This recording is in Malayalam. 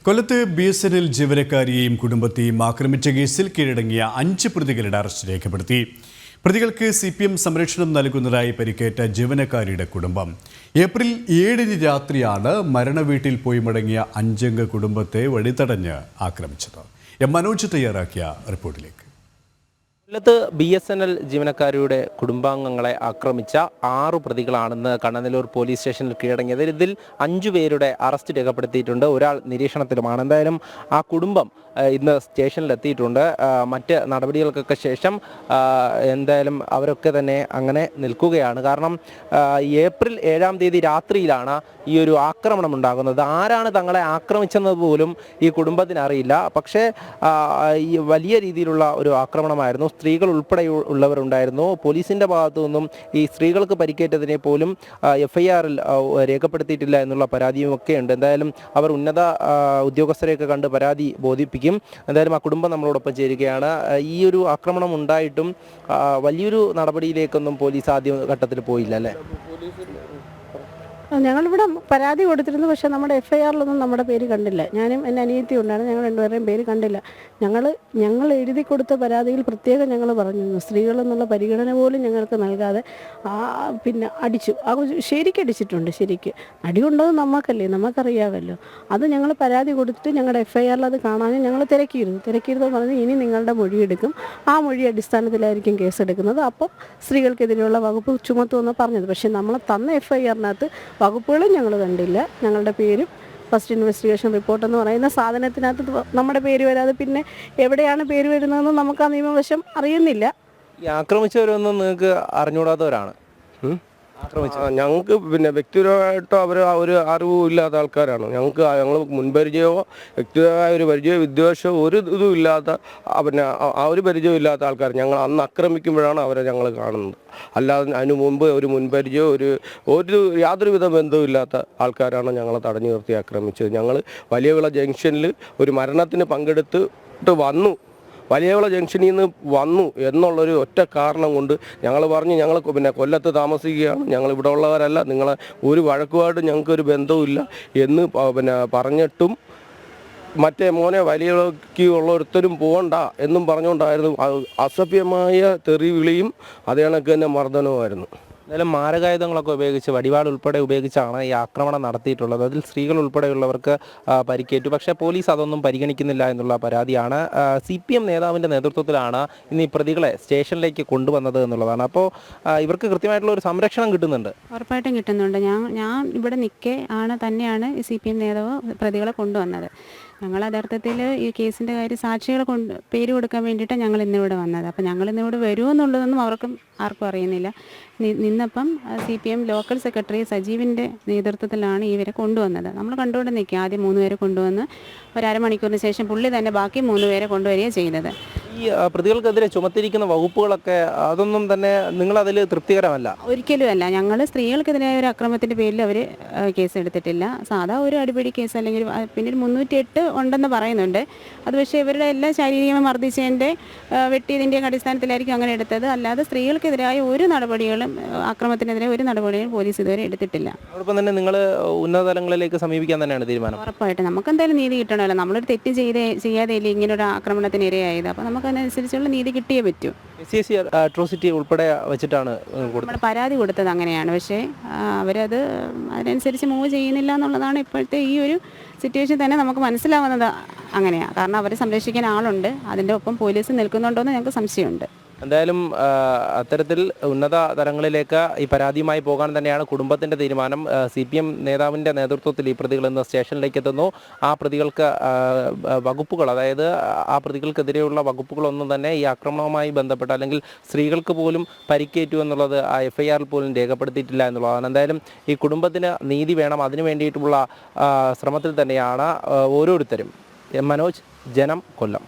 കൊല്ലത്ത് BSNL ജീവനക്കാരിയെയും കുടുംബത്തെയും ആക്രമിച്ച കേസിൽ കീഴടങ്ങിയ 5 പ്രതികളുടെ അറസ്റ്റ് രേഖപ്പെടുത്തി. പ്രതികൾക്ക് CPM സംരക്ഷണം നൽകുന്നതായി പരിക്കേറ്റ ജീവനക്കാരിയുടെ കുടുംബം. ഏപ്രിൽ 7 രാത്രിയാണ് മരണവീട്ടിൽ പോയി മടങ്ങിയ 5 അംഗ കുടുംബത്തെ വഴിതടഞ്ഞ് ആക്രമിച്ചത്. മനോജ് തയ്യാറാക്കിയ റിപ്പോർട്ടിലേക്ക്. കൊല്ലത്ത് BSNL ജീവനക്കാരുടെ കുടുംബാംഗങ്ങളെ ആക്രമിച്ച 6 പ്രതികളാണെന്ന് കണ്ണനല്ലൂർ പോലീസ് സ്റ്റേഷനിൽ കീഴടങ്ങിയത്. ഇതിൽ 5 പേരുടെ അറസ്റ്റ് രേഖപ്പെടുത്തിയിട്ടുണ്ട്. ഒരാൾ നിരീക്ഷണത്തിലുമാണ്. എന്തായാലും ആ കുടുംബം ഇന്ന് സ്റ്റേഷനിലെത്തിയിട്ടുണ്ട്. മറ്റ് നടപടികൾക്കൊക്കെ ശേഷം എന്തായാലും അവരൊക്കെ തന്നെ അങ്ങനെ നിൽക്കുകയാണ്. കാരണം ഏപ്രിൽ 7-ാം തീയതി രാത്രിയിലാണ് ഈ ഒരു ആക്രമണം ഉണ്ടാകുന്നത്. ആരാണ് തങ്ങളെ ആക്രമിച്ചെന്നത് പോലും ഈ കുടുംബത്തിന് അറിയില്ല. പക്ഷേ ഈ വലിയ രീതിയിലുള്ള ഒരു ആക്രമണമായിരുന്നു. സ്ത്രീകൾ ഉൾപ്പെടെ ഉള്ളവരുണ്ടായിരുന്നു. പോലീസിൻ്റെ ഭാഗത്തു നിന്നും ഈ സ്ത്രീകൾക്ക് പരിക്കേറ്റതിനെ പോലും FIR-ൽ രേഖപ്പെടുത്തിയിട്ടില്ല എന്നുള്ള പരാതിയുമൊക്കെ ഉണ്ട്. എന്തായാലും അവർ ഉന്നത ഉദ്യോഗസ്ഥരെയൊക്കെ കണ്ട് പരാതി ബോധിപ്പിക്കും. എന്തായാലും ആ കുടുംബം നമ്മളോടൊപ്പം ചേരുകയാണ്. ഈ ഒരു ആക്രമണം ഉണ്ടായിട്ടും വലിയൊരു നടപടിയിലേക്കൊന്നും പോലീസ് ആദ്യ ഘട്ടത്തിൽ പോയില്ല അല്ലേ? ഞങ്ങളിവിടെ പരാതി കൊടുത്തിരുന്നു. പക്ഷേ നമ്മുടെ FIR-ലൊന്നും നമ്മുടെ പേര് കണ്ടില്ല. ഞാനും എൻ്റെ അനിയത്തി ഉണ്ടായിരുന്നു. ഞങ്ങൾ രണ്ടുപേരുടെയും പേര് കണ്ടില്ല. ഞങ്ങൾ എഴുതി കൊടുത്ത പരാതിയിൽ പ്രത്യേകം ഞങ്ങൾ പറഞ്ഞിരുന്നു, സ്ത്രീകളെന്നുള്ള പരിഗണന പോലും ഞങ്ങൾക്ക് നൽകാതെ പിന്നെ അടിച്ചു. ശരിക്കടിച്ചിട്ടുണ്ട്. ശരിക്ക് അടിയുണ്ടോയെന്ന് നമുക്കറിയാമല്ലോ. അത് ഞങ്ങൾ പരാതി കൊടുത്തിട്ട് ഞങ്ങളുടെ FIR-ൽ അത് കാണാനും ഞങ്ങൾ തിരക്കിയിരുന്നു പറഞ്ഞ് ഇനി നിങ്ങളുടെ മൊഴിയെടുക്കും, ആ മൊഴി അടിസ്ഥാനത്തിലായിരിക്കും കേസെടുക്കുന്നത്, അപ്പം സ്ത്രീകൾക്കെതിരെയുള്ള വകുപ്പ് ചുമത്തുമെന്ന് പറഞ്ഞത്. പക്ഷേ നമ്മൾ തന്ന FIR-നകത്ത് വകുപ്പുകളും ഞങ്ങൾ കണ്ടില്ല. ഞങ്ങളുടെ പേരും ഫസ്റ്റ് ഇൻവെസ്റ്റിഗേഷൻ റിപ്പോർട്ട് എന്ന് പറയുന്ന സാധനത്തിനകത്ത് നമ്മുടെ പേര് വരാതെ പിന്നെ എവിടെയാണ് പേര് വരുന്നതെന്ന് നമുക്ക് ആ നിയമവശം അറിയുന്നില്ല. ഈ ആക്രമിച്ചവരൊന്നും നിങ്ങൾക്ക് അറിഞ്ഞുകൂടാത്തവരാണ്? ഞങ്ങൾക്ക് പിന്നെ വ്യക്തിപരമായിട്ടോ അവർ ഒരു അറിവും ഇല്ലാത്ത ആൾക്കാരാണ്. ഞങ്ങൾ മുൻപരിചയമോ വ്യക്തിപരമായ ഒരു പരിചയമോ വിദ്വേഷമോ ഒരു ഇതും ഇല്ലാത്ത പിന്നെ ആ ഒരു പരിചയം ഇല്ലാത്ത ആൾക്കാർ. ഞങ്ങൾ അന്ന് ആക്രമിക്കുമ്പോഴാണ് അവരെ ഞങ്ങൾ കാണുന്നത്. അല്ലാതെ അതിനു മുമ്പ് ഒരു മുൻപരിചയമോ യാതൊരുവിധ ബന്ധവും ഇല്ലാത്ത ആൾക്കാരാണ് ഞങ്ങളെ തടഞ്ഞു നിർത്തി ആക്രമിച്ചത്. ഞങ്ങൾ വലിയവിള ജംഗ്ഷനിൽ ഒരു മരണത്തിന് പങ്കെടുത്തിട്ട് വന്നു, വലിയവിള ജംഗ്ഷനിൽ നിന്ന് വന്നു എന്നുള്ളൊരു ഒറ്റ കാരണം കൊണ്ട് ഞങ്ങൾ പറഞ്ഞു, ഞങ്ങൾ പിന്നെ കൊല്ലത്ത് താമസിക്കുകയാണ്, ഞങ്ങൾ ഇവിടെ ഉള്ളവരല്ല, നിങ്ങളെ ഒരു വഴക്കുമായിട്ട് ഞങ്ങൾക്കൊരു ബന്ധവുമില്ല എന്ന് പിന്നെ പറഞ്ഞിട്ടും മറ്റേ മോനെ വലിയവിളക്ക് ഉള്ളൊരുത്തരും പോകണ്ട എന്നും പറഞ്ഞുകൊണ്ടായിരുന്നു. അസഭ്യമായ തെറിവിളിയും അതേ കണക്ക് തന്നെ മർദ്ദനവുമായിരുന്നു. എന്തായാലും മാരകായുധങ്ങളൊക്കെ ഉപയോഗിച്ച് വടിവാൾ ഉൾപ്പെടെ ഉപയോഗിച്ചാണ് ഈ ആക്രമണം നടത്തിയിട്ടുള്ളത്. അതിൽ സ്ത്രീകൾ ഉൾപ്പെടെയുള്ളവർക്ക് പരിക്കേറ്റു. പക്ഷേ പോലീസ് അതൊന്നും പരിഗണിക്കുന്നില്ല എന്നുള്ള പരാതിയാണ്. CPM നേതാവിൻ്റെ നേതൃത്വത്തിലാണ് ഇന്ന് ഈ പ്രതികളെ സ്റ്റേഷനിലേക്ക് കൊണ്ടുവന്നത് എന്നുള്ളതാണ്. അപ്പോൾ ഇവർക്ക് കൃത്യമായിട്ടുള്ള ഒരു സംരക്ഷണം കിട്ടുന്നുണ്ട്? ഉറപ്പായിട്ടും കിട്ടുന്നുണ്ട്. ഞാൻ ഇവിടെ തന്നെയാണ് ഈ CPM നേതാവ് പ്രതികളെ കൊണ്ടുവന്നത്. ഞങ്ങൾ യഥാർത്ഥത്തിൽ ഈ കേസിൻ്റെ കാര്യം സാക്ഷികളെ പേര് കൊടുക്കാൻ വേണ്ടിയിട്ടാണ് ഞങ്ങൾ ഇന്നിവിടെ വന്നത്. അപ്പോൾ ഞങ്ങൾ ഇന്നിവിടെ വരുമെന്നുള്ളതൊന്നും ആർക്കും അറിയുന്നില്ല. നിന്നപ്പം CPM ലോക്കൽ സെക്രട്ടറി സജീവിൻ്റെ നേതൃത്വത്തിലാണ് ഇവരെ കൊണ്ടുവന്നത്. നമ്മൾ കണ്ടുകൊണ്ട് നിൽക്കുക. ആദ്യം 3 പേരെ കൊണ്ടുവന്ന് ഒരു അരമണിക്കൂറിന് ശേഷം പുള്ളി തന്നെ ബാക്കി 3 പേരെ കൊണ്ടുവരികയാണ് ചെയ്തത്. ഈ പ്രതികൾക്കെതിരെ ചുമത്തിരിക്കുന്ന വകുപ്പുകളൊക്കെ അതൊന്നും തന്നെ നിങ്ങളതിൽ തൃപ്തികരമല്ല? ഒരിക്കലും അല്ല. ഞങ്ങൾ സ്ത്രീകൾക്കെതിരായ ഒരു അക്രമത്തിൻ്റെ പേരിൽ അവർ കേസ് എടുത്തിട്ടില്ല. സാധാ ഒരു അടിപിടി കേസ് അല്ലെങ്കിൽ പിന്നെ 308 ഉണ്ടെന്ന് പറയുന്നുണ്ട്. അത് പക്ഷേ ഇവരുടെ എല്ലാ ശാരീരികമായി മർദ്ദിച്ചതിൻ്റെ വെട്ടിയതിൻ്റെ അടിസ്ഥാനത്തിലായിരിക്കും അങ്ങനെ എടുത്തത്. അല്ലാതെ സ്ത്രീകൾക്കെതിരായ ഒരു നടപടികളും അക്രമത്തിനെതിരെ ഒരു നടപടിയും പോലീസ് ഇതുവരെ എടുത്തിട്ടില്ല. അതോടൊപ്പം തന്നെ നിങ്ങൾ ഉന്നത തലങ്ങളിലേക്ക് സമീപിക്കാൻ തന്നെയാണ് തീരുമാനം? ഉറപ്പായിട്ടും നമുക്ക് എന്തായാലും നീതി കിട്ടണമല്ലോ. നമ്മളൊരു തെറ്റ് ചെയ്യാതെയില്ലേ ഇങ്ങനൊരു ആക്രമണത്തിന് ഇരയായത്. അപ്പോൾ നമുക്ക് അതിനനുസരിച്ചുള്ള നീതി കിട്ടിയേ പറ്റൂ. അട്രോസിറ്റി ഉൾപ്പെടെ വെച്ചിട്ടാണ് നമ്മൾ പരാതി കൊടുത്തത് അങ്ങനെയാണ്. പക്ഷേ അവരത് അതിനനുസരിച്ച് മൂവ് ചെയ്യുന്നില്ല എന്നുള്ളതാണ് ഇപ്പോഴത്തെ ഈ ഒരു സിറ്റുവേഷൻ തന്നെ നമുക്ക് മനസ്സിലാവുന്നത് അങ്ങനെയാണ്. കാരണം അവരെ സംരക്ഷിക്കാൻ ആളുണ്ട്, അതിൻ്റെ ഒപ്പം പോലീസ് നിൽക്കുന്നുണ്ടോ എന്ന് ഞങ്ങൾക്ക് സംശയമുണ്ട്. എന്തായാലും അത്തരത്തിൽ ഉന്നത തലങ്ങളിലേക്ക് ഈ പരാതിയുമായി പോകാൻ തന്നെയാണ് കുടുംബത്തിൻ്റെ തീരുമാനം. CPM നേതാവിൻ്റെ നേതൃത്വത്തിൽ ഈ പ്രതികൾ ഇന്ന് സ്റ്റേഷനിലേക്ക് എത്തുന്നു. ആ പ്രതികൾക്ക് വകുപ്പുകൾ, അതായത് ആ പ്രതികൾക്കെതിരെയുള്ള വകുപ്പുകളൊന്നും തന്നെ ഈ ആക്രമണവുമായി ബന്ധപ്പെട്ട് അല്ലെങ്കിൽ സ്ത്രീകൾക്ക് പോലും പരിക്കേറ്റു എന്നുള്ളത് ആ FIR-ൽ പോലും രേഖപ്പെടുത്തിയിട്ടില്ല എന്നുള്ളതാണ്. എന്തായാലും ഈ കുടുംബത്തിന് നീതി വേണം, അതിനു വേണ്ടിയിട്ടുള്ള ശ്രമത്തിൽ തന്നെയാണ് ഓരോരുത്തരും. മനോജ്, ജനം, കൊല്ലം.